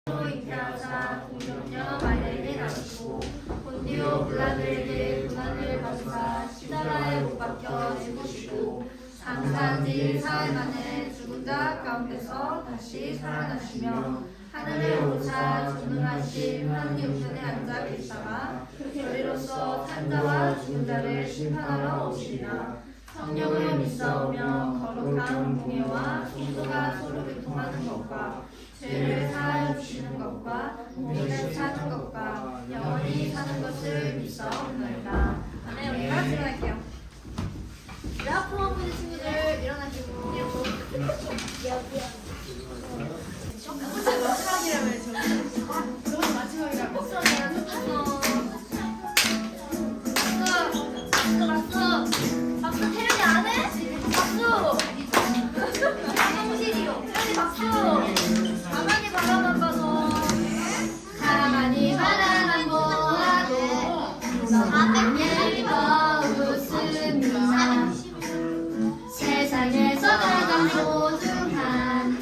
인자하사 동정녀 마리아에게 낳으시고 본디오 빌라도에게 고난을 받으사 십자가에 못 박혀 죽으시고 장사한 지 사흘 만에 죽은 자 가운데서 다시 살아나시며 하늘에 오르사 전능하신 하나님 우편에 앉아 계시다가 저리로서 산자와 죽은 자를 심판하러 오시리라. 성령을 믿사오며 거룩한 공예와 성도가 서로 교통하는 것과 죄를 사하여 주시는 것과 믿음 사는 것과 영원히 사는 것을 믿사옵나이다. 아멘. 우리 같이 일어날게요. 우리 앞으로 한 분의 친구들 일어나시고 마지막이라면 저는 마지막이라고 박수 태연이 안 해? 박수! 성실이요. 태연이 박수! 가만히 바라만 봐도 가만히 바라만 보아도 400개 웃습니다. 세상에서 가장 소중한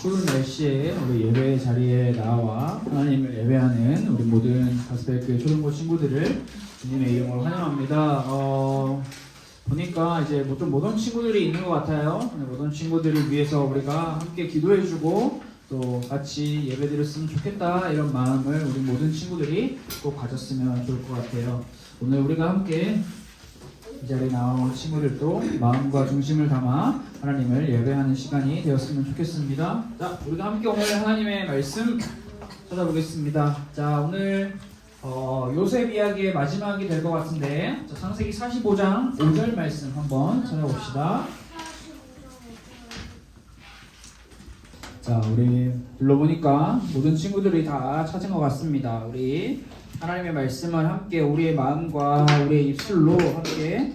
추운 날씨에 우리 예배 자리에 나와 하나님을 예배하는 우리 모든 가스펠교회 초등부 친구들을 주님의 이름으로 환영합니다. 보니까 이제 좀 모든 친구들이 있는 것 같아요. 모든 친구들을 위해서 우리가 함께 기도해주고 또 같이 예배드렸으면 좋겠다 이런 마음을 우리 모든 친구들이 꼭 가졌으면 좋을 것 같아요. 오늘 우리가 함께 이 자리에 나온 친구들도 마음과 중심을 담아 하나님을 예배하는 시간이 되었으면 좋겠습니다. 자, 우리가 함께 오늘 하나님의 말씀 찾아보겠습니다. 자, 오늘 요셉 이야기의 마지막이 될 것 같은데, 자, 창세기 45장 5절 말씀 한번 찾아봅시다. 자, 우리 불러보니까 모든 친구들이 다 찾은 것 같습니다. 우리 하나님의 말씀을 함께 우리의 마음과 우리의 입술로 함께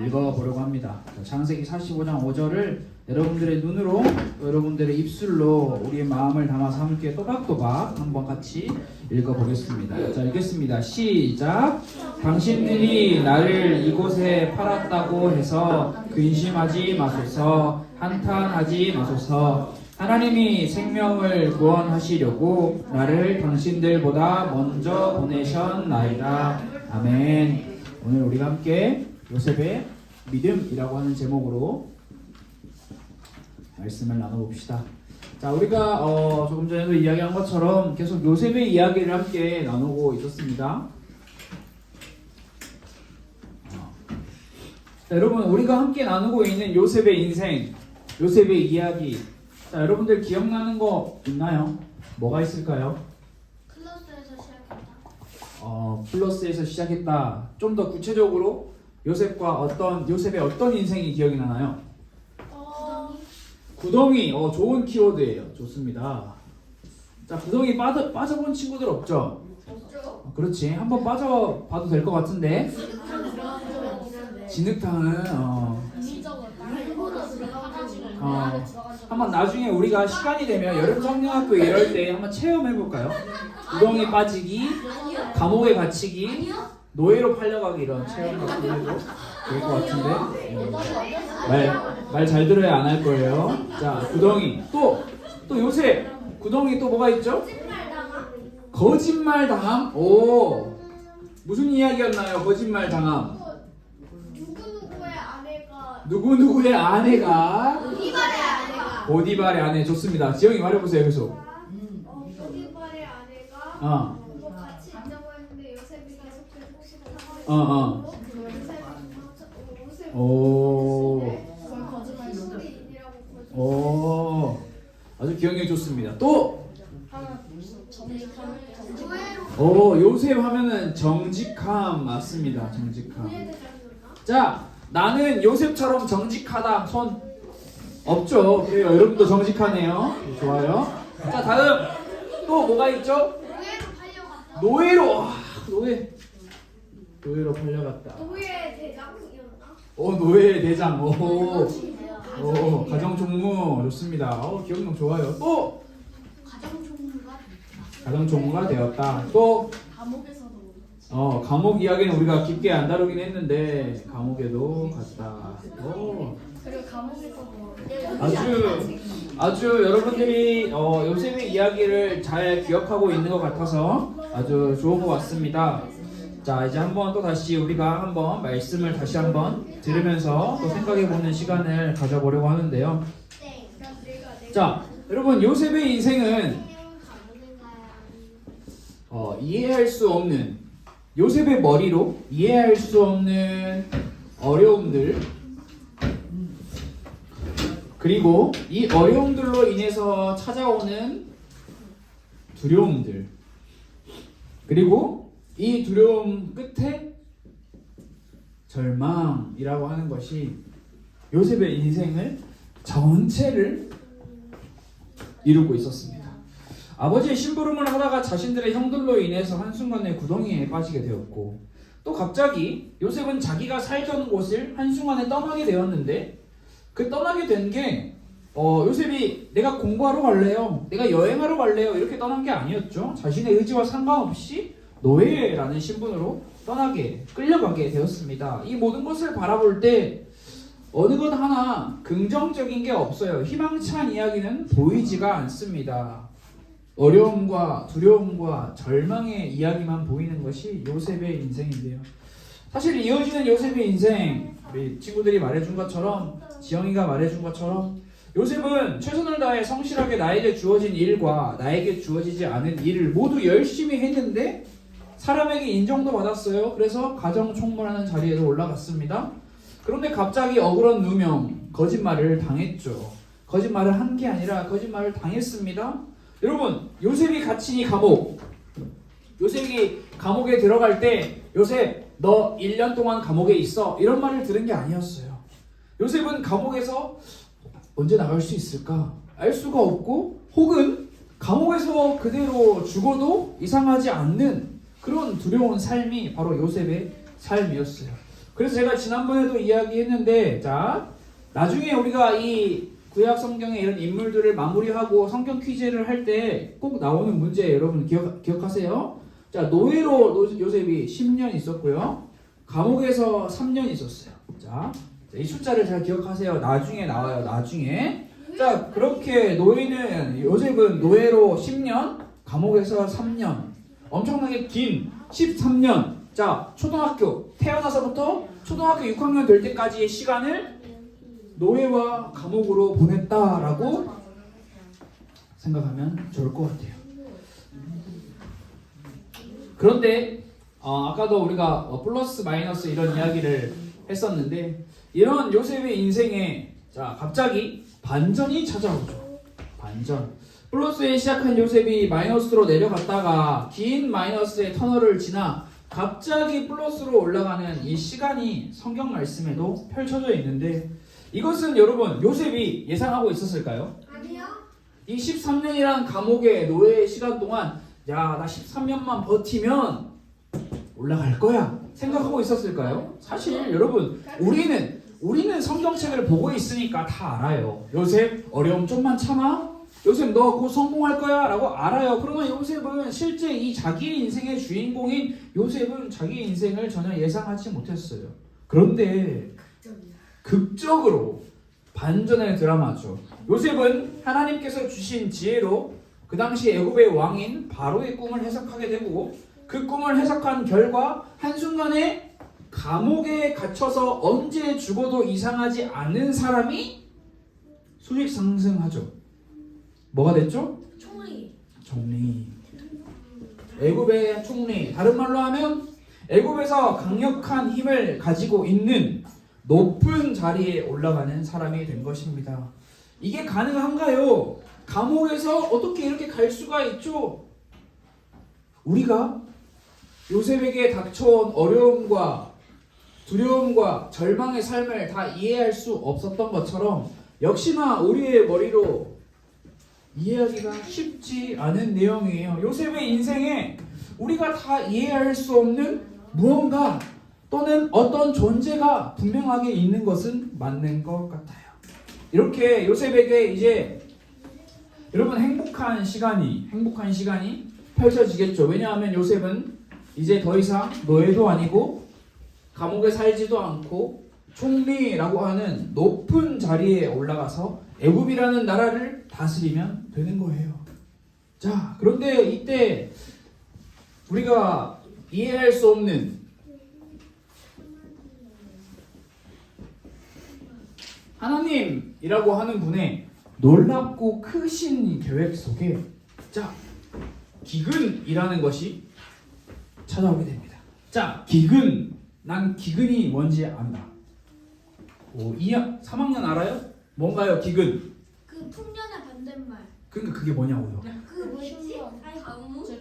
읽어보려고 합니다. 자, 창세기 45장 5절을 여러분들의 눈으로 여러분들의 입술로 우리의 마음을 담아서 함께 또박또박 한번 같이 읽어보겠습니다. 자, 읽겠습니다. 시작. 당신들이 나를 이곳에 팔았다고 해서 근심하지 마소서, 한탄하지 마소서. 하나님이 생명을 구원하시려고 나를 당신들보다 먼저 보내셨나이다. 아멘. 오늘 우리가 함께 요셉의 믿음이라고 하는 제목으로 말씀을 나눠봅시다. 자, 우리가 조금 전에도 이야기한 것처럼 계속 요셉의 이야기를 함께 나누고 있었습니다. 자, 여러분, 우리가 함께 나누고 있는 요셉의 인생, 요셉의 이야기. 자, 여러분들 기억나는 거 있나요? 뭐가 있을까요? 클러스에서 시작했다. 플러스에서 시작했다. 좀 더 구체적으로 요셉의 어떤 인생이 기억이 나나요? 구덩이. 좋은 키워드예요. 좋습니다. 자, 구덩이 빠져본 친구들 없죠? 없죠. 그렇지. 한번 빠져봐도 될 것 같은데. 진흙탕은 한번 나중에 우리가 시간이 되면 여름 성경학교 이럴 때 한번 체험해볼까요? 구덩이 빠지기, 감옥에 갇히기, 노예로 팔려가기 이런 체험 같은 거 해도 될 것 같은데. 말 잘 들어야 안 할 거예요. 자, 구덩이. 또 요새 구덩이 또 뭐가 있죠? 거짓말 당함. 오, 무슨 이야기였나요? 거짓말 당함. 누구누구의 아내가 보디발의 아내. 좋습니다. 지영이 말해보세요. 계속. 보디발의 아내가 그거 같이 있자고 했는데 요셉이 계속 불복시하고 오, 아주 기억력이 좋습니다. 또 요셉 하면은 정직함 맞습니다. 정직함. 자, 나는 요셉처럼 정직하다. 손 없죠? 그래요. 여러분도 정직하네요. 좋아요. 자, 다음 또 뭐가 있죠? 노예로 팔려갔다. 노예 대장이었나? 노예 대장. 가정 총무 좋습니다. 기억력 좋아요. 또 가정 총무가 되었다. 또 감옥 이야기는 우리가 깊게 안 다루긴 했는데 감옥에도 갔다. 그리고 감옥에서도 아주 여러분들이 요셉의 이야기를 잘 기억하고 있는 것 같아서 아주 좋은 것 같습니다. 자, 이제 한번 또 다시 우리가 한번 말씀을 다시 한번 들으면서 또 생각해보는 시간을 가져보려고 하는데요. 자, 여러분, 요셉의 인생은 이해할 수 없는, 요셉의 머리로 이해할 수 없는 어려움들, 그리고 이 어려움들로 인해서 찾아오는 두려움들, 그리고 이 두려움 끝에 절망이라고 하는 것이 요셉의 인생을 전체를 이루고 있었습니다. 아버지의 심부름을 하다가 자신들의 형들로 인해서 한순간에 구덩이에 빠지게 되었고, 또 갑자기 요셉은 자기가 살던 곳을 한순간에 떠나게 되었는데, 그 떠나게 된 게 요셉이 내가 공부하러 갈래요, 내가 여행하러 갈래요 이렇게 떠난 게 아니었죠. 자신의 의지와 상관없이 노예라는 신분으로 끌려가게 되었습니다. 이 모든 것을 바라볼 때 어느 것 하나 긍정적인 게 없어요. 희망찬 이야기는 보이지가 않습니다. 어려움과 두려움과 절망의 이야기만 보이는 것이 요셉의 인생인데요. 사실 이어지는 요셉의 인생, 우리 친구들이 말해준 것처럼, 지영이가 말해준 것처럼 요셉은 최선을 다해 성실하게 나에게 주어진 일과 나에게 주어지지 않은 일을 모두 열심히 했는데 사람에게 인정도 받았어요. 그래서 가정 총무라는 자리에도 올라갔습니다. 그런데 갑자기 억울한 누명, 거짓말을 당했죠. 거짓말을 한 게 아니라 거짓말을 당했습니다. 여러분, 요셉이 갇힌 이 감옥, 요셉이 감옥에 들어갈 때 요셉 너 1년 동안 감옥에 있어 이런 말을 들은 게 아니었어요. 요셉은 감옥에서 언제 나갈 수 있을까 알 수가 없고, 혹은 감옥에서 그대로 죽어도 이상하지 않는 그런 두려운 삶이 바로 요셉의 삶이었어요. 그래서 제가 지난번에도 이야기했는데, 자, 나중에 우리가 이 구약 성경의 이런 인물들을 마무리하고 성경 퀴즈를 할 때 꼭 나오는 문제 여러분 기억하세요? 자, 노예로 요셉이 10년 있었고요. 감옥에서 3년 있었어요. 자, 이 숫자를 잘 기억하세요. 나중에 나와요. 나중에. 자, 그렇게 요셉은 노예로 10년, 감옥에서 3년. 엄청나게 긴 13년. 자, 초등학교 태어나서부터 초등학교 6학년 될 때까지의 시간을 노예와 감옥으로 보냈다라고 생각하면 좋을 것 같아요. 그런데 아까도 우리가 플러스 마이너스 이런 이야기를 했었는데, 이런 요셉의 인생에 자 갑자기 반전이 찾아오죠. 반전. 플러스에 시작한 요셉이 마이너스로 내려갔다가 긴 마이너스의 터널을 지나 갑자기 플러스로 올라가는 이 시간이 성경 말씀에도 펼쳐져 있는데, 이것은 여러분 요셉이 예상하고 있었을까요? 아니요. 이 13년이란 감옥의 노예의 시간 동안 야, 나 13년만 버티면 올라갈 거야 생각하고 있었을까요? 사실 여러분 우리는 성경책을 보고 있으니까 다 알아요. 요셉 어려움 좀만 참아. 요셉 너 곧 성공할 거야 라고 알아요. 그러나 요셉은 실제 이 자기의 인생의 주인공인 요셉은 자기의 인생을 전혀 예상하지 못했어요. 그런데 극적으로 반전의 드라마죠. 요셉은 하나님께서 주신 지혜로 그 당시 애굽의 왕인 바로의 꿈을 해석하게 되고, 그 꿈을 해석한 결과 한순간에 감옥에 갇혀서 언제 죽어도 이상하지 않은 사람이 수직 상승하죠. 뭐가 됐죠? 총리. 애굽의 총리. 다른 말로 하면 애굽에서 강력한 힘을 가지고 있는 높은 자리에 올라가는 사람이 된 것입니다. 이게 가능한가요? 감옥에서 어떻게 이렇게 갈 수가 있죠? 우리가 요셉에게 닥쳐온 어려움과 두려움과 절망의 삶을 다 이해할 수 없었던 것처럼, 역시나 우리의 머리로 이해하기가 쉽지 않은 내용이에요. 요셉의 인생에 우리가 다 이해할 수 없는 무언가 또는 어떤 존재가 분명하게 있는 것은 맞는 것 같아요. 이렇게 요셉에게 이제 여러분 행복한 시간이 펼쳐지겠죠. 왜냐하면 요셉은 이제 더 이상 노예도 아니고 감옥에 살지도 않고 총리라고 하는 높은 자리에 올라가서 애굽이라는 나라를 다스리면 되는 거예요. 자, 그런데 이때 우리가 이해할 수 없는 하나님이라고 하는 분의 놀랍고 크신 계획 속에 자, 기근이라는 것이 찾아오게 됩니다. 자, 기근. 난 기근이 뭔지 안다. 3학년 알아요? 뭔가요, 기근? 그 풍년의 반대말. 그러니까 그게 뭐냐고요? 그 뭐지?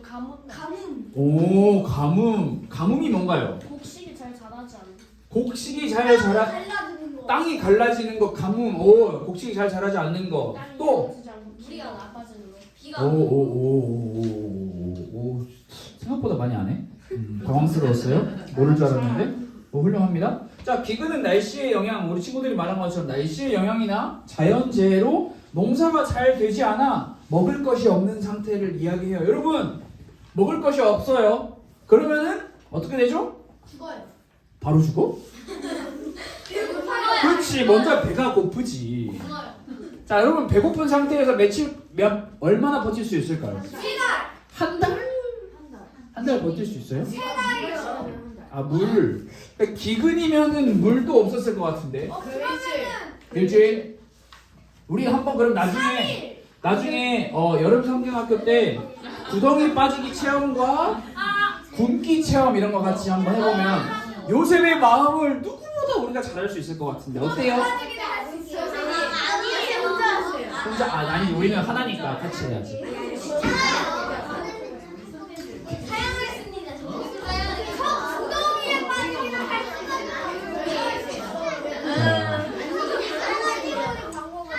가뭄. 오, 가뭄. 가뭄이 뭔가요? 곡식이 잘 자라지 않는. 곡식이 잘 자라. 갈라지는 거. 땅이 갈라지는 거, 가뭄. 오, 곡식이 잘 자라지 않는 거. 땅이 또. 자라지 않고 물이 나빠지는 거. 비가 오. 생각보다 많이 안 해? 당황스러웠어요. 모를 줄 알았는데. 훌륭합니다. 자, 기근은 날씨의 영향, 우리 친구들이 말한 것처럼 날씨의 영향이나 자연재해로 농사가 잘 되지 않아 먹을 것이 없는 상태를 이야기해요. 여러분, 먹을 것이 없어요. 그러면은 어떻게 되죠? 죽어요. 바로 죽어? 배고파요. 그렇지. 먼저 배가 고프지. 자, 여러분 배고픈 상태에서 얼마나 버틸 수 있을까요? 한 달? 한 달 버틸 수 있어요? 아, 물. 그러니까 기근이면은 물도 없었을 것 같은데. 일주일. 우리 한번 그럼 나중에 여름 성경학교 때 구덩이 빠지기 체험과 굶기 체험 이런 거 같이 한번 해보면 요셉의 마음을 누구보다 우리가 잘할 수 있을 것 같은데 어때요? 혼자 아니 우리는 하나니까 같이 해야지.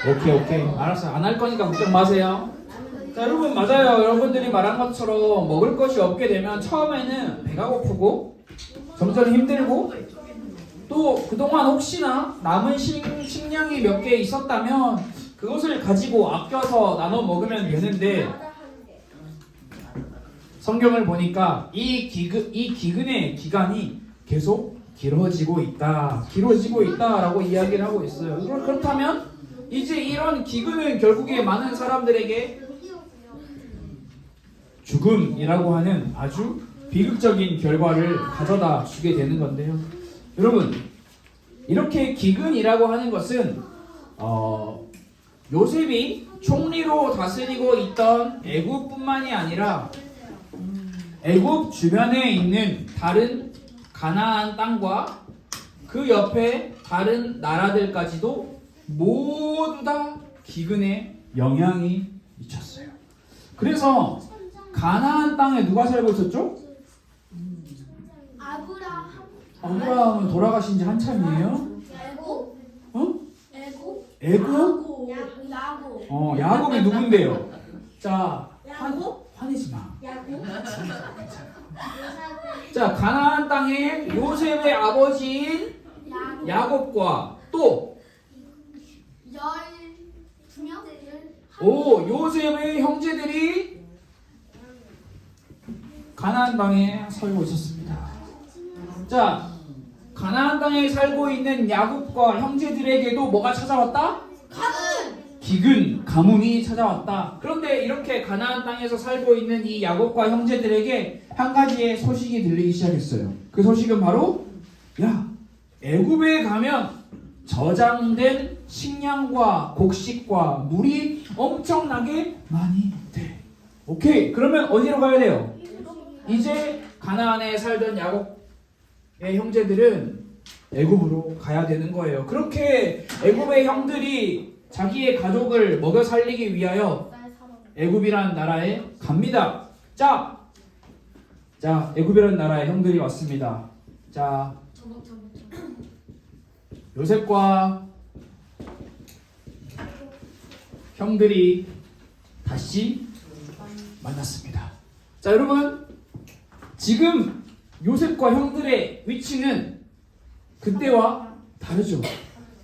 오케이 알았어. 안 할 거니까 걱정 마세요. 자, 여러분 맞아요. 여러분들이 말한 것처럼 먹을 것이 없게 되면 처음에는 배가 고프고 점점 힘들고 또 그동안 혹시나 남은 식량이 몇 개 있었다면 그것을 가지고 아껴서 나눠 먹으면 되는데 성경을 보니까 이 기근의 기간이 계속 길어지고 있다라고 이야기를 하고 있어요. 그렇다면 이제 이런 기근은 결국에 많은 사람들에게 죽음이라고 하는 아주 비극적인 결과를 가져다 주게 되는 건데요. 여러분, 이렇게 기근이라고 하는 것은 요셉이 총리로 다스리고 있던 애굽뿐만이 아니라 애굽 주변에 있는 다른 가나안 땅과 그 옆에 다른 나라들까지도 모두 다 기근에 영향이 미쳤어요. 그래서 가나안 땅에 누가 살고 있었죠? 아브라함은 돌아가신 지 한참이에요? 애굽? 야곱이 누군데요? 자, 화내지 마. 자, 가나안 땅에 요셉의 아버지인 야곱과 또 요셉의 형제들이 가나안 땅에 살고 있었습니다. 자, 가나안 땅에 살고 있는 야곱과 형제들에게도 뭐가 찾아왔다? 기근, 가뭄이 찾아왔다. 그런데 이렇게 가나안 땅에서 살고 있는 이 야곱과 형제들에게 한 가지의 소식이 들리기 시작했어요. 그 소식은 바로 애굽에 가면 저장된 식량과 곡식과 물이 엄청나게 많이 돼. 오케이, 그러면 어디로 가야 돼요? 이제 가나안에 살던 야곱의 형제들은 애굽으로 가야 되는 거예요. 그렇게 애굽의 형들이 자기의 가족을 먹여 살리기 위하여 애굽이라는 나라에 갑니다. 자, 애굽이라는 나라에 형들이 왔습니다. 자, 요셉과 형들이 다시 만났습니다. 자, 여러분, 지금 요셉과 형들의 위치는 그때와 다르죠.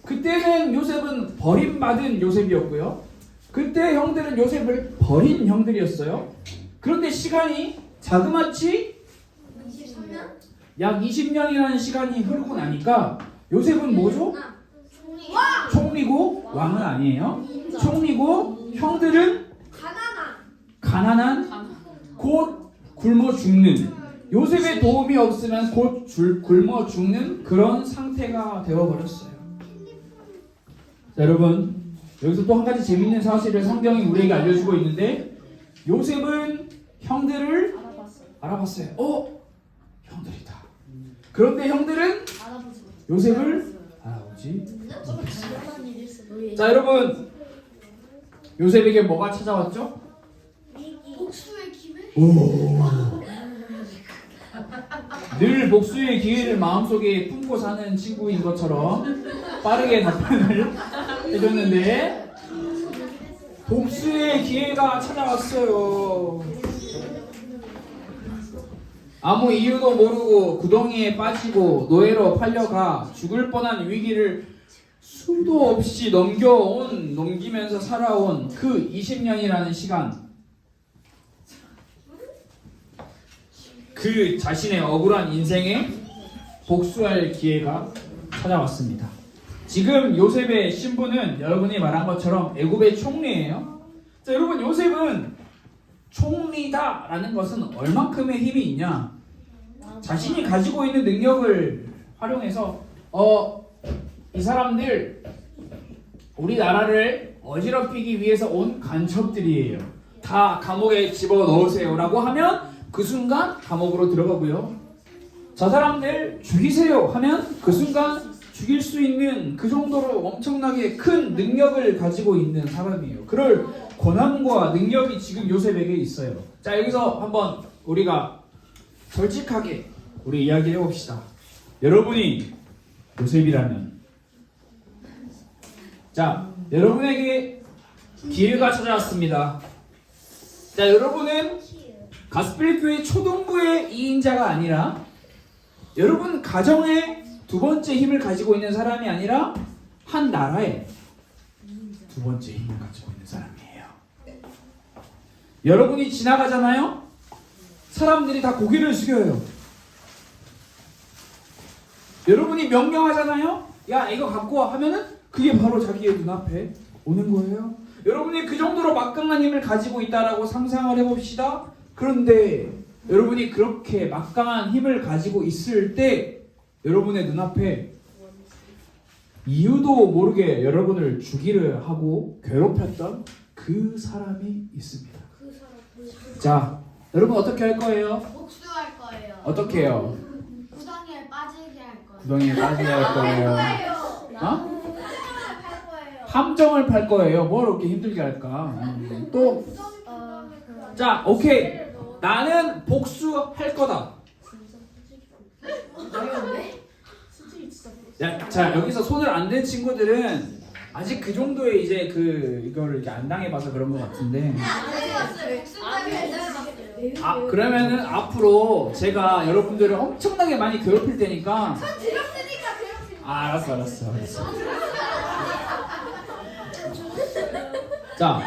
그때는 요셉은 버림받은 요셉이었고요. 그때 형들은 요셉을 버린 형들이었어요. 그런데 시간이 자그마치 약 20년이라는 시간이 흐르고 나니까 요셉은 뭐죠? 총리고 왕은 아니에요. 총리고 형들은 가난한 곧 굶어 죽는, 요셉의 도움이 없으면 곧 굶어 죽는 그런 상태가 되어버렸어요. 자, 여러분, 여기서 또 한 가지 재밌는 사실을 성경이 우리에게 알려주고 있는데 요셉은 형들을 알아봤어요. 형들이다. 그런데 형들은 요셉을 알아보지 못했어요. 자, 여러분, 요셉에게 뭐가 찾아왔죠? 복수의 기회? 늘 복수의 기회를 마음속에 품고 사는 친구인 것처럼 빠르게 답변을 해줬는데 복수의 기회가 찾아왔어요. 아무 이유도 모르고 구덩이에 빠지고 노예로 팔려가 죽을 뻔한 위기를 수도 없이 넘기면서 살아온 그 20년이라는 시간, 그 자신의 억울한 인생에 복수할 기회가 찾아왔습니다. 지금 요셉의 신분은 여러분이 말한 것처럼 애굽의 총리예요. 자, 여러분 요셉은 총리다라는 것은 얼만큼의 힘이 있냐? 자신이 가지고 있는 능력을 활용해서 이 사람들 우리나라를 어지럽히기 위해서 온 간첩들이에요. 다 감옥에 집어넣으세요라고 하면 그 순간 감옥으로 들어가고요. 저 사람들 죽이세요 하면 그 순간 죽일 수 있는 그 정도로 엄청나게 큰 능력을 가지고 있는 사람이에요. 그럴 권한과 능력이 지금 요셉에게 있어요. 자, 여기서 한번 우리가 솔직하게 우리 이야기해 봅시다. 여러분이 요셉이라면, 자, 여러분에게 기회가 찾아왔습니다. 자, 여러분은 가스펠교회 초등부의 2인자가 아니라 여러분 가정의 두 번째 힘을 가지고 있는 사람이 아니라 한 나라의 두 번째 힘을 가지고 있는 사람이에요. 여러분이 지나가잖아요. 사람들이 다 고개를 숙여요. 여러분이 명령하잖아요. 야, 이거 갖고 와 하면은 그게 바로 자기의 눈앞에 오는 거예요. 여러분이 그 정도로 막강한 힘을 가지고 있다라고 상상을 해봅시다. 그런데 여러분이 그렇게 막강한 힘을 가지고 있을 때 여러분의 눈앞에 이유도 모르게 여러분을 죽이려 하고 괴롭혔던 그 사람이 있습니다. 자, 여러분 어떻게 할 거예요? 복수할 거예요. 어떻게 해요? 구덩이에 빠지게 할 거예요. 구덩이에 빠지게 할 거예요. 어? 할 거예요. 함정을 팔 거예요. 뭘 그렇게 힘들게 할까? 또, 자, 오케이. 나는 복수할 거다. 자, 여기서 손을 안 댄 친구들은 아직 그 정도의 이제 이거를 이렇게 안 당해봐서 그런 것 같은데. 아, 그러면은 앞으로 제가 여러분들을 엄청나게 많이 괴롭힐 테니까. 알았어. 자,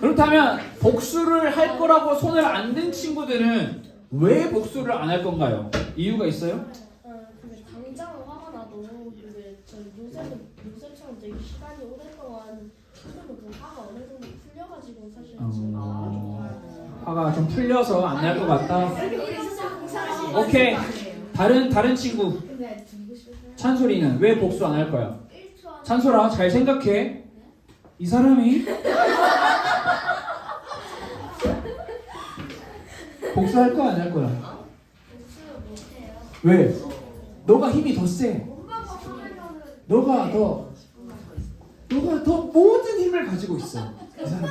그렇다면 복수를 할 거라고 손을 안 댄 친구들은 왜 복수를 안 할 건가요? 이유가 있어요? 근데 당장 화가 나도 근데 저 요새처럼 되게 시간이 오랫동안 그래도 그 화가 어느 정도 풀려가지고 사실 화가 좀 풀려서 안 날 것 같다. 오케이. 다른 친구. 찬솔이는 왜 복수 안 할 거야? 찬솔아, 잘 생각해. 이 사람이 복수할 거야, 안 할 거야? 왜? 너가 힘이 더 세. 너가 더 모든 힘을 가지고 있어. 이 사람이.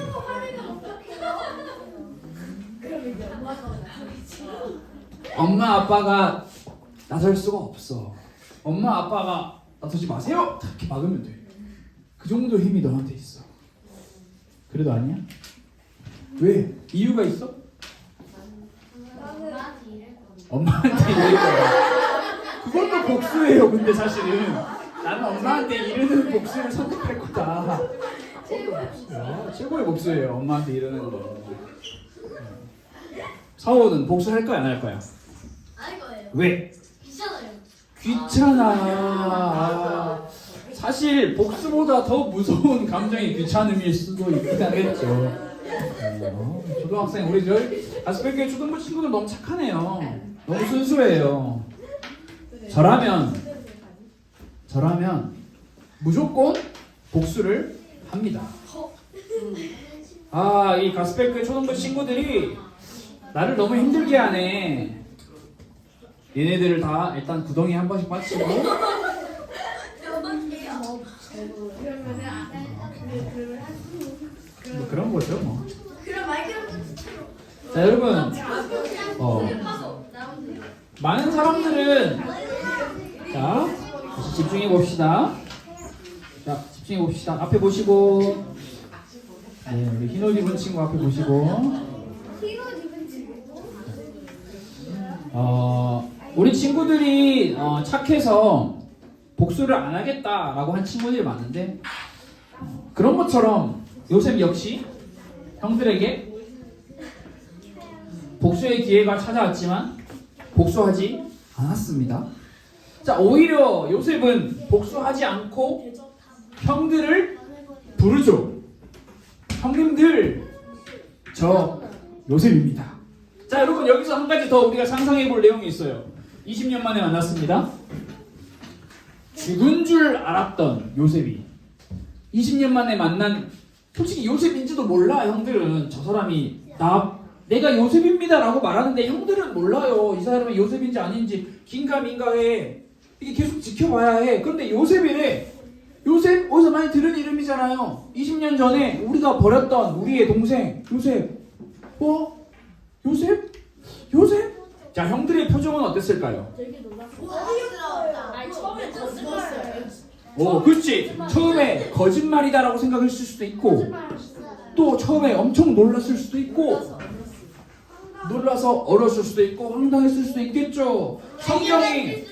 엄마 아빠가 나설 수가 없어. 엄마 아빠가 나서지 마세요. 이렇게 막으면 돼. 그 정도 힘이 너한테 있어. 그래도 아니야? 왜? 이유가 있어? 엄마한테 이럴 거야. 그것도 복수예요. 근데 사실은 나는 엄마한테 이르는 복수를 선택할 거다. 그것도 복수야. 최고의 복수예요. 엄마한테 이르는 거. 사오는 복수할 거야, 안 할 거야? 할 거예요. 왜? 귀찮아. 사실 복수보다 더 무서운 감정이 귀찮음일 수도 있긴 하겠죠. 초등학생 우리 가스펠교회 초등부 친구들 너무 착하네요. 너무 순수해요. 저라면 무조건 복수를 합니다. 아, 이 가스펠교회 초등부 친구들이 나를 너무 힘들게 하네. 얘네들을 다 일단 구덩이에 한 번씩 빠치고 뭐 그런 거죠 뭐. 자, 여러분, 많은 사람들은 자, 다시 집중해 봅시다. 자, 집중해 봅시다. 앞에 보시고, 네, 우리 흰 옷 입은 친구 앞에 보시고. 우리 친구들이 착해서 복수를 안 하겠다라고 한 친구들이 많은데, 그런 것처럼 요셉 역시 형들에게 복수의 기회가 찾아왔지만 복수하지 않았습니다. 자, 오히려 요셉은 복수하지 않고 형들을 부르죠. 형님들, 저 요셉입니다. 자, 여러분 여기서 한 가지 더 우리가 상상해 볼 내용이 있어요. 20년 만에 만났습니다. 죽은 줄 알았던 요셉이 20년 만에 만난, 솔직히 요셉인지도 몰라. 형들은 저 사람이 내가 요셉입니다 라고 말하는데 형들은 몰라요. 이 사람이 요셉인지 아닌지 긴가민가해. 이게 계속 지켜봐야 해. 그런데 요셉이래. 요셉 어디서 많이 들은 이름이잖아요. 20년 전에 우리가 버렸던 우리의 동생 요셉. 요셉? 자, 형들의 표정은 어땠을까요? 되게 놀랐어요. 어이없다. 아니 처음에 거짓말했어요. 그렇지. 처음에 거짓말이다라고 생각했을 수도 있고, 또 처음에 엄청 놀랐을 수도 있고, 놀라서 얼었을 수도 있고, 황당했을 수도 있겠죠. 성경이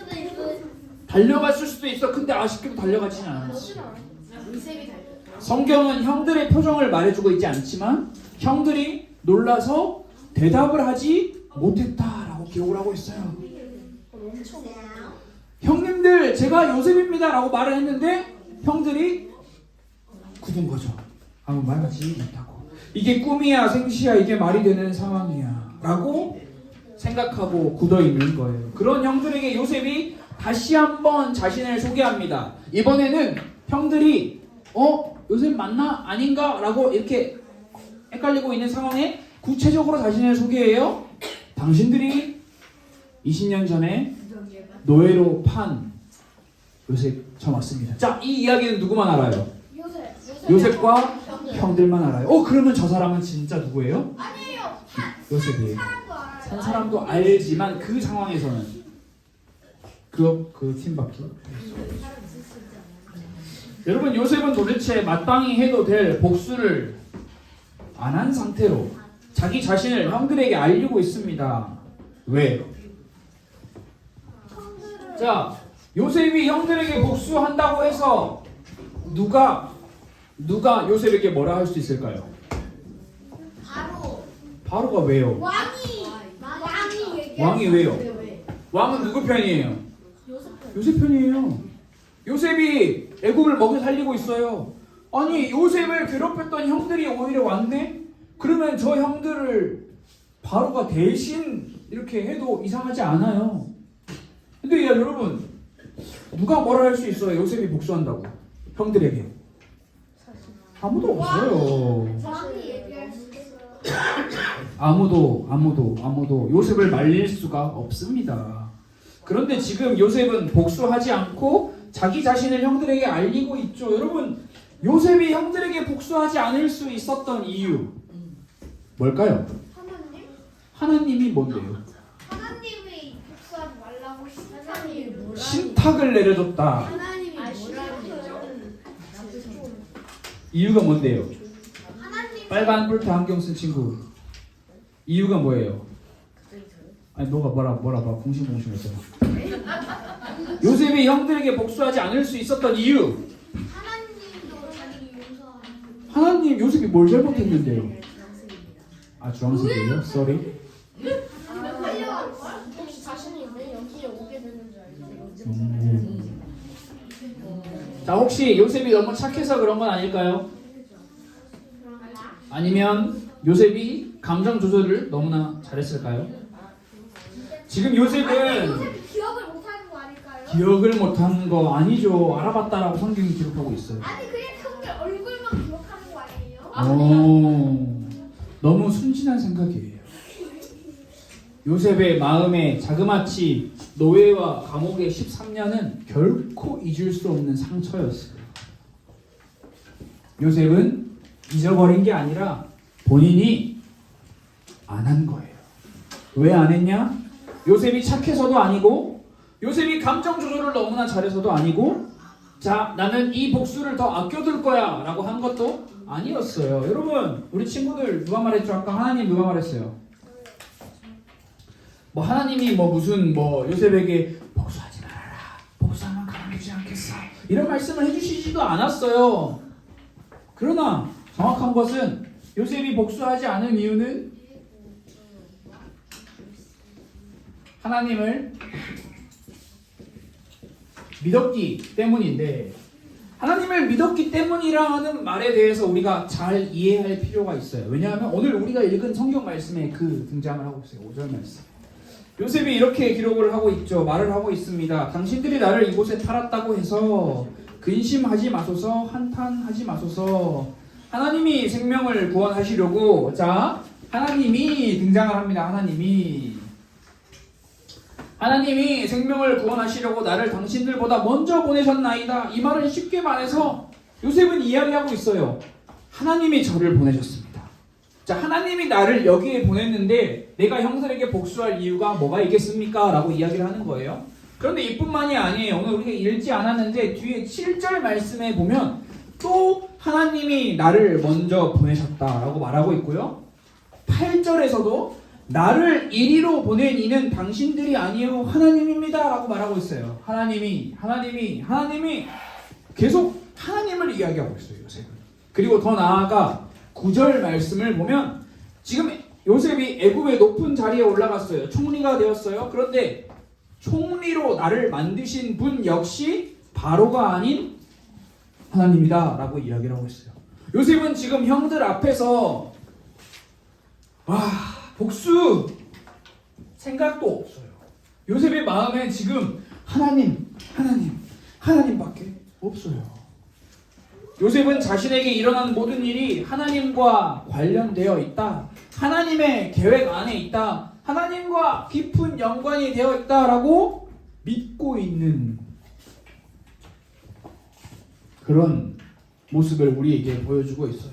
달려갔을 수도 있어. 근데 아쉽게도 달려가지는 않았어. 성경은 형들의 표정을 말해주고 있지 않지만 형들이 놀라서 대답을 하지 못했다라고 기록을 하고 있어요. 형님들, 제가 요셉입니다 라고 말을 했는데 형들이 굳은 거죠. 아무 말하지 못하고, 이게 꿈이야 생시야, 이게 말이 되는 상황이야 라고 생각하고 굳어있는 거예요. 그런 형들에게 요셉이 다시 한번 자신을 소개합니다. 이번에는 형들이 요셉 맞나? 아닌가? 라고 이렇게 헷갈리고 있는 상황에 구체적으로 자신을 소개해요. 당신들이 20년 전에 노예로 판 요셉 저 맞습니다. 자, 이 이야기는 누구만 알아요? 요셉과 형들만 알아요. 그러면 저 사람은 진짜 누구예요? 아니에요. 요셉이에요. 사람도 알아요. 산 사람도 알지만 그 상황에서는 그 팀밖에. 여러분, 요셉은 도대체 마땅히 해도 될 복수를 안 한 상태로 자기 자신을 형들에게 알리고 있습니다. 왜? 자, 요셉이 형들에게 복수한다고 해서 누가 요셉에게 뭐라 할 수 있을까요? 바로가 왜요? 왕이 왜요? 왕은 누구 편이에요? 요셉 편이에요. 요셉이 애굽을 먹여 살리고 있어요. 아니, 요셉을 괴롭혔던 형들이 오히려 왔네? 그러면 저 형들을 바로가 대신 이렇게 해도 이상하지 않아요. 근데 여러분, 누가 뭐라 할 수 있어요? 요셉이 복수한다고 형들에게. 아무도 없어요. 왕이 얘기할 수 있어요. 아무도 요셉을 말릴 수가 없습니다. 그런데 지금 요셉은 복수하지 않고 자기 자신을 형들에게 알리고 있죠. 여러분, 요셉이 형들에게 복수하지 않을 수 있었던 이유 뭘까요? 하나님? 하나님이 뭔데요? 하나님이 복수하지 말라고 하나님이 신탁을 내려줬다. 하나님이 뭐라고 이유가 뭔데요? 하나님 빨간 뿔테 안경 쓴 친구. 이유가 뭐예요? 아니, 너가 뭐라 공신했잖아. 요셉이 형들에게 복수하지 않을 수 있었던 이유. 하나님도 자기 용서하는 하나님, 요셉이 뭘 잘못했는데요? 주황색이에요? Sorry. 혹시 자신이 왜 여기에 오게 되는지 알죠? 자, 혹시 요셉이 너무 착해서 그런 건 아닐까요? 아니면 요셉이 감정 조절을 너무나 잘했을까요? 지금 요셉은 요셉이 기억을 못하는 거 아닐까요? 기억을 못하는 거 아니죠. 알아봤다라고 성경이 기록하고 있어요. 아니 그냥 형들 얼굴만 기억하는 거 아니에요? 너무 순진한 생각이에요. 요셉의 마음에 자그마치 노예와 감옥의 13년은 결코 잊을 수 없는 상처였어요. 요셉은 잊어버린 게 아니라 본인이 안 한 거예요. 왜 안 했냐? 요셉이 착해서도 아니고, 요셉이 감정 조절을 너무나 잘해서도 아니고, 자, 나는 이 복수를 더 아껴둘 거야 라고 한 것도 아니었어요. 여러분, 우리 친구들 누가 말했죠? 아까 하나님 누가 말했어요? 하나님이 무슨 요셉에게 복수하지 말아라, 복수하면 가만두지 않겠어, 이런 말씀을 해주시지도 않았어요. 그러나 정확한 것은 요셉이 복수하지 않은 이유는 하나님을 믿었기 때문인데 하나님을 믿었기 때문이라는 말에 대해서 우리가 잘 이해할 필요가 있어요. 왜냐하면 오늘 우리가 읽은 성경 말씀에 그 등장을 하고 있어요. 5절 말씀. 요셉이 이렇게 기록을 하고 있죠. 말을 하고 있습니다. 당신들이 나를 이곳에 팔았다고 해서 근심하지 마소서, 한탄하지 마소서. 하나님이 생명을 구원하시려고, 자, 하나님이 등장을 합니다. 하나님이 생명을 구원하시려고 나를 당신들보다 먼저 보내셨나이다. 이 말은 쉽게 말해서 요셉은 이야기하고 있어요. 하나님이 저를 보내셨습니다. 자, 하나님이 나를 여기에 보냈는데 내가 형들에게 복수할 이유가 뭐가 있겠습니까? 라고 이야기를 하는 거예요. 그런데 이뿐만이 아니에요. 오늘 우리가 읽지 않았는데 뒤에 7절 말씀에 보면 또 하나님이 나를 먼저 보내셨다라고 말하고 있고요. 8절에서도 나를 이리로 보낸 이는 당신들이 아니요 하나님입니다 라고 말하고 있어요. 하나님이 계속 하나님을 이야기하고 있어요. 요셉은. 그리고 더 나아가 9절 말씀을 보면 지금 요셉이 애굽의 높은 자리에 올라갔어요. 총리가 되었어요. 그런데 총리로 나를 만드신 분 역시 바로가 아닌 하나님이다 라고 이야기를 하고 있어요. 요셉은 지금 형들 앞에서 복수 생각도 없어요. 요셉의 마음에 지금 하나님밖에 없어요. 요셉은 자신에게 일어난 모든 일이 하나님과 관련되어 있다. 하나님의 계획 안에 있다. 하나님과 깊은 연관이 되어 있다라고 믿고 있는 그런 모습을 우리에게 보여주고 있어요.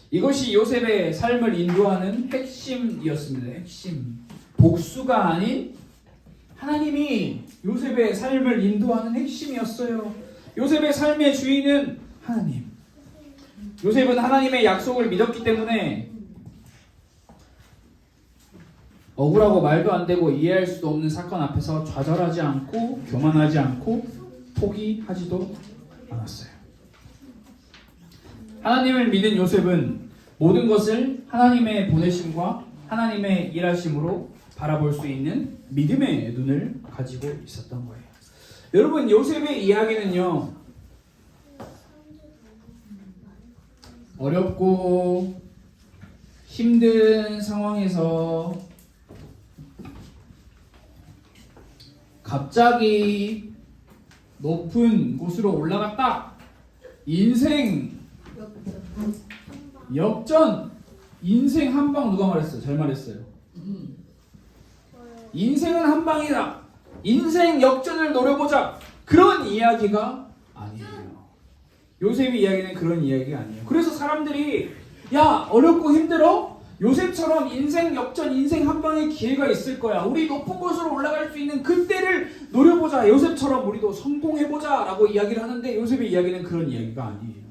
이것이 요셉의 삶을 인도하는 핵심이었습니다. 핵심. 복수가 아닌 하나님이 요셉의 삶을 인도하는 핵심이었어요. 요셉의 삶의 주인은 하나님. 요셉은 하나님의 약속을 믿었기 때문에 억울하고 말도 안 되고 이해할 수도 없는 사건 앞에서 좌절하지 않고 교만하지 않고 포기하지도 않았어요. 하나님을 믿은 요셉은 모든 것을 하나님의 보내심과 하나님의 일하심으로 바라볼 수 있는 믿음의 눈을 가지고 있었던 거예요. 여러분, 요셉의 이야기는요, 어렵고 힘든 상황에서 갑자기 높은 곳으로 올라갔다. 인생 역전. 인생 한방. 누가 말했어요? 잘 말했어요. 인생은 한방이다. 인생 역전을 노려보자. 그런 이야기가 아니에요. 요셉의 이야기는 그런 이야기가 아니에요. 그래서 사람들이 야, 어렵고 힘들어? 요셉처럼 인생 역전, 인생 한방의 기회가 있을 거야. 우리 높은 곳으로 올라갈 수 있는 그때를 노려보자. 요셉처럼 우리도 성공해보자 라고 이야기를 하는데 요셉의 이야기는 그런 이야기가 아니에요.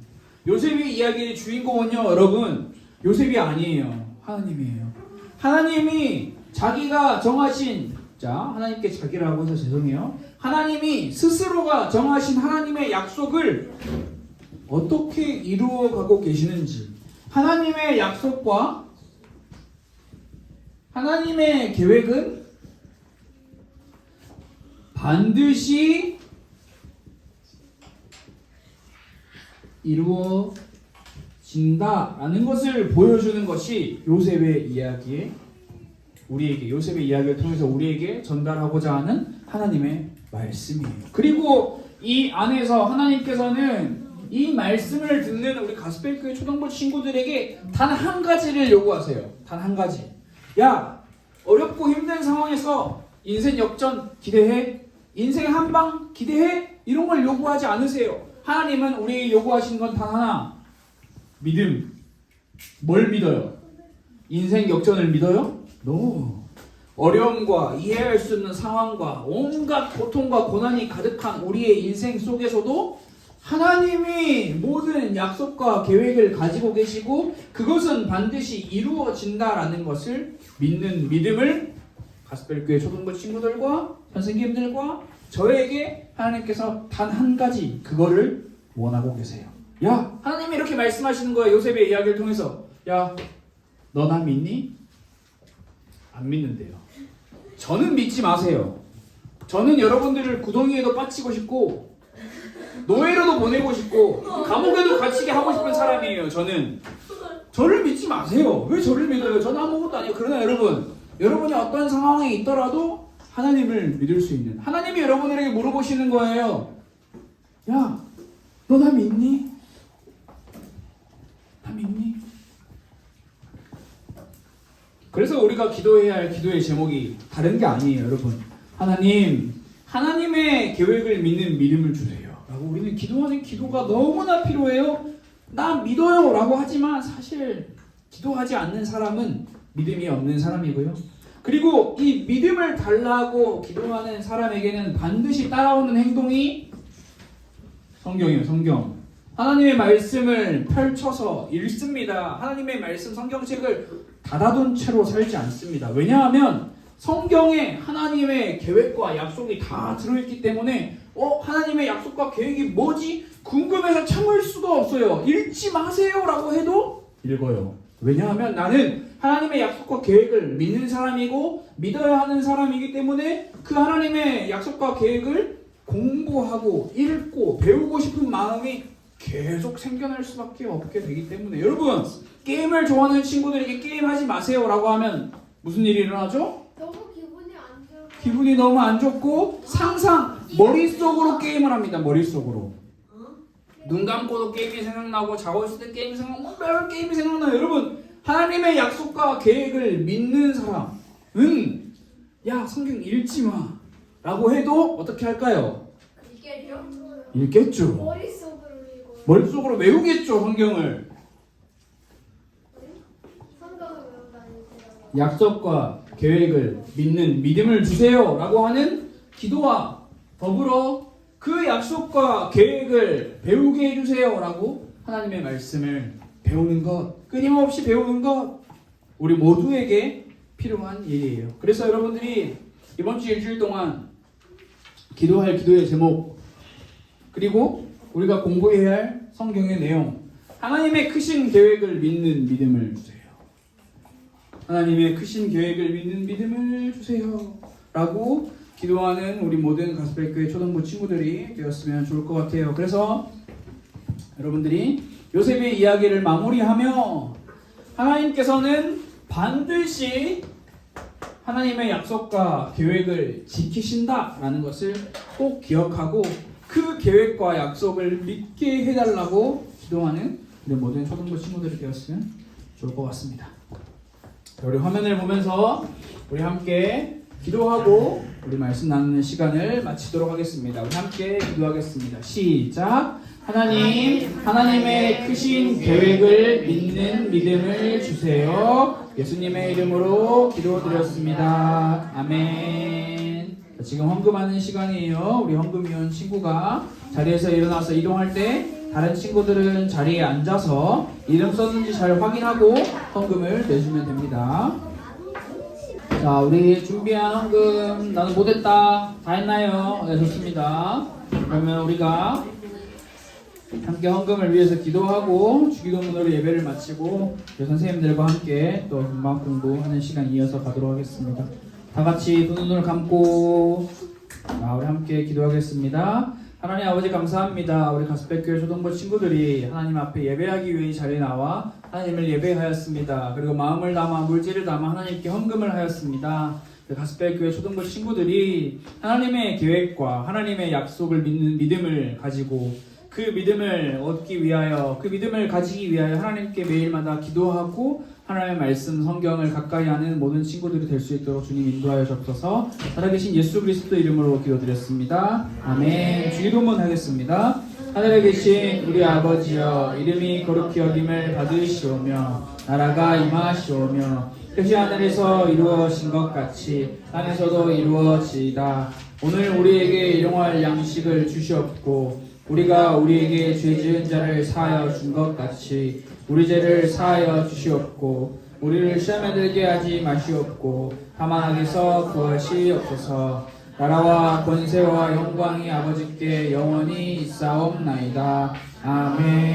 요셉의 이야기의 주인공은요, 여러분, 요셉이 아니에요. 하나님이에요. 하나님이 자기가 정하신, 자, 하나님께 자기라고 해서 죄송해요. 하나님이 스스로가 정하신 하나님의 약속을 어떻게 이루어가고 계시는지, 하나님의 약속과 하나님의 계획은 반드시 이루어진다라는 것을 보여주는 것이 요셉의 이야기에, 우리에게 요셉의 이야기를 통해서 우리에게 전달하고자 하는 하나님의 말씀이에요. 그리고 이 안에서 하나님께서는 이 말씀을 듣는 우리 가스펠교회 초등부 친구들에게 단 한 가지를 요구하세요. 단 한 가지. 야, 어렵고 힘든 상황에서 인생 역전 기대해? 인생 한방 기대해? 이런 걸 요구하지 않으세요. 하나님은 우리 요구하신 건 단 하나. 믿음. 뭘 믿어요? 인생 역전을 믿어요? No. 어려움과 이해할 수 없는 상황과 온갖 고통과 고난이 가득한 우리의 인생 속에서도 하나님이 모든 약속과 계획을 가지고 계시고 그것은 반드시 이루어진다라는 것을 믿는 믿음을 가스펠교회 초등부 친구들과 선생님들과 저에게 하나님께서 단 한 가지 그거를 원하고 계세요. 야, 하나님이 이렇게 말씀하시는 거예요. 요셉의 이야기를 통해서. 야, 너 나 믿니? 안 믿는데요. 저는 믿지 마세요. 저는 여러분들을 구덩이에도 빠치고 싶고 노예로도 보내고 싶고 감옥에도 갇히게 하고 싶은 사람이에요. 저를 믿지 마세요. 왜 저를 믿어요? 저는 아무것도 아니에요. 그러나 여러분이 어떤 상황에 있더라도 하나님을 믿을 수 있는, 하나님이 여러분들에게 물어보시는 거예요. 야, 너 나 믿니? 나 믿니? 그래서 우리가 기도해야 할 기도의 제목이 다른 게 아니에요, 여러분. 하나님의 계획을 믿는 믿음을 주세요 라고 우리는 기도하는 기도가 너무나 필요해요. 나 믿어요 라고 하지만 사실 기도하지 않는 사람은 믿음이 없는 사람이고요. 그리고 이 믿음을 달라고 기도하는 사람에게는 반드시 따라오는 행동이 성경이에요. 성경. 하나님의 말씀을 펼쳐서 읽습니다. 하나님의 말씀 성경책을 닫아둔 채로 살지 않습니다. 왜냐하면 성경에 하나님의 계획과 약속이 다 들어있기 때문에 하나님의 약속과 계획이 뭐지? 궁금해서 참을 수가 없어요. 읽지 마세요 라고 해도 읽어요. 왜냐하면 나는 하나님의 약속과 계획을 믿는 사람이고 믿어야 하는 사람이기 때문에 그 하나님의 약속과 계획을 공부하고 읽고 배우고 싶은 마음이 계속 생겨날 수밖에 없게 되기 때문에 여러분, 게임을 좋아하는 친구들에게 게임하지 마세요 라고 하면 무슨 일이 일어나죠? 너무 기분이 안 좋아. 기분이 너무 안 좋고 머릿속으로 게임을 합니다. 머릿속으로. 눈 감고도 게임이 생각나고 자고 있을 때 게임이 생각나고 매일 게임이 생각나요. 여러분, 하나님의 약속과 계획을 믿는 사람은 야, 성경 읽지 마 라고 해도 어떻게 할까요? 읽겠죠. 머릿속으로 외우겠죠. 성경을. 약속과 계획을 믿는 믿음을 주세요 라고 하는 기도와 더불어 그 약속과 계획을 배우게 해주세요 라고 하나님의 말씀을 배우는 것, 끊임없이 배우는 것, 우리 모두에게 필요한 일이에요. 그래서 여러분들이 이번 주 일주일 동안 기도할 기도의 제목, 그리고 우리가 공부해야 할 성경의 내용, 하나님의 크신 계획을 믿는 믿음을 주세요. 하나님의 크신 계획을 믿는 믿음을 주세요 라고 기도하는 우리 모든 가스펠교회 초등부 친구들이 되었으면 좋을 것 같아요. 그래서 여러분들이 요셉의 이야기를 마무리하며 하나님께서는 반드시 하나님의 약속과 계획을 지키신다라는 것을 꼭 기억하고 그 계획과 약속을 믿게 해달라고 기도하는 우리 모든 초등부 친구들이 되었으면 좋을 것 같습니다. 우리 화면을 보면서 우리 함께 기도하고 우리 말씀 나누는 시간을 마치도록 하겠습니다. 우리 함께 기도하겠습니다. 시작. 하나님의 크신 계획을 믿는 믿음을 주세요. 예수님의 이름으로 기도드렸습니다. 아멘. 지금 헌금하는 시간이에요. 우리 헌금위원 친구가 자리에서 일어나서 이동할 때 다른 친구들은 자리에 앉아서 이름 썼는지 잘 확인하고 헌금을 내주면 됩니다. 자, 우리 준비한 헌금 나는 못했다. 다 했나요? 네, 좋습니다. 그러면 우리가 함께 헌금을 위해서 기도하고 주기도문으로 예배를 마치고 선생님들과 함께 또 음악 공부하는 시간 이어서 가도록 하겠습니다. 다 같이 두 눈을 감고 우리 함께 기도하겠습니다. 하나님 아버지 감사합니다. 우리 가스펠교회 초등부 친구들이 하나님 앞에 예배하기 위해 이 자리에 나와 하나님을 예배하였습니다. 그리고 마음을 담아 물질을 담아 하나님께 헌금을 하였습니다. 가스펠교회 초등부 친구들이 하나님의 계획과 하나님의 약속을 믿는 믿음을 가지고 그 믿음을 얻기 위하여, 그 믿음을 가지기 위하여 하나님께 매일마다 기도하고 하나님의 말씀 성경을 가까이 하는 모든 친구들이 될 수 있도록 주님 인도하여 주옵소서. 살아계신 예수 그리스도 이름으로 기도드렸습니다. 아멘. 주기도문 하겠습니다. 하늘에 계신 우리 아버지여, 이름이 거룩히 여김을 받으시오며 나라가 임하시오며 뜻이 하늘에서 이루어진 것 같이 땅에서도 이루어지이다. 오늘 우리에게 일용할 양식을 주시옵고 우리가 우리에게 죄 지은 자를 사하여 준 것 같이 우리 죄를 사하여 주시옵고 우리를 시험에 들게 하지 마시옵고 다만 악에서 구하시옵소서. 나라와 권세와 영광이 아버지께 영원히 있사옵나이다. 아멘.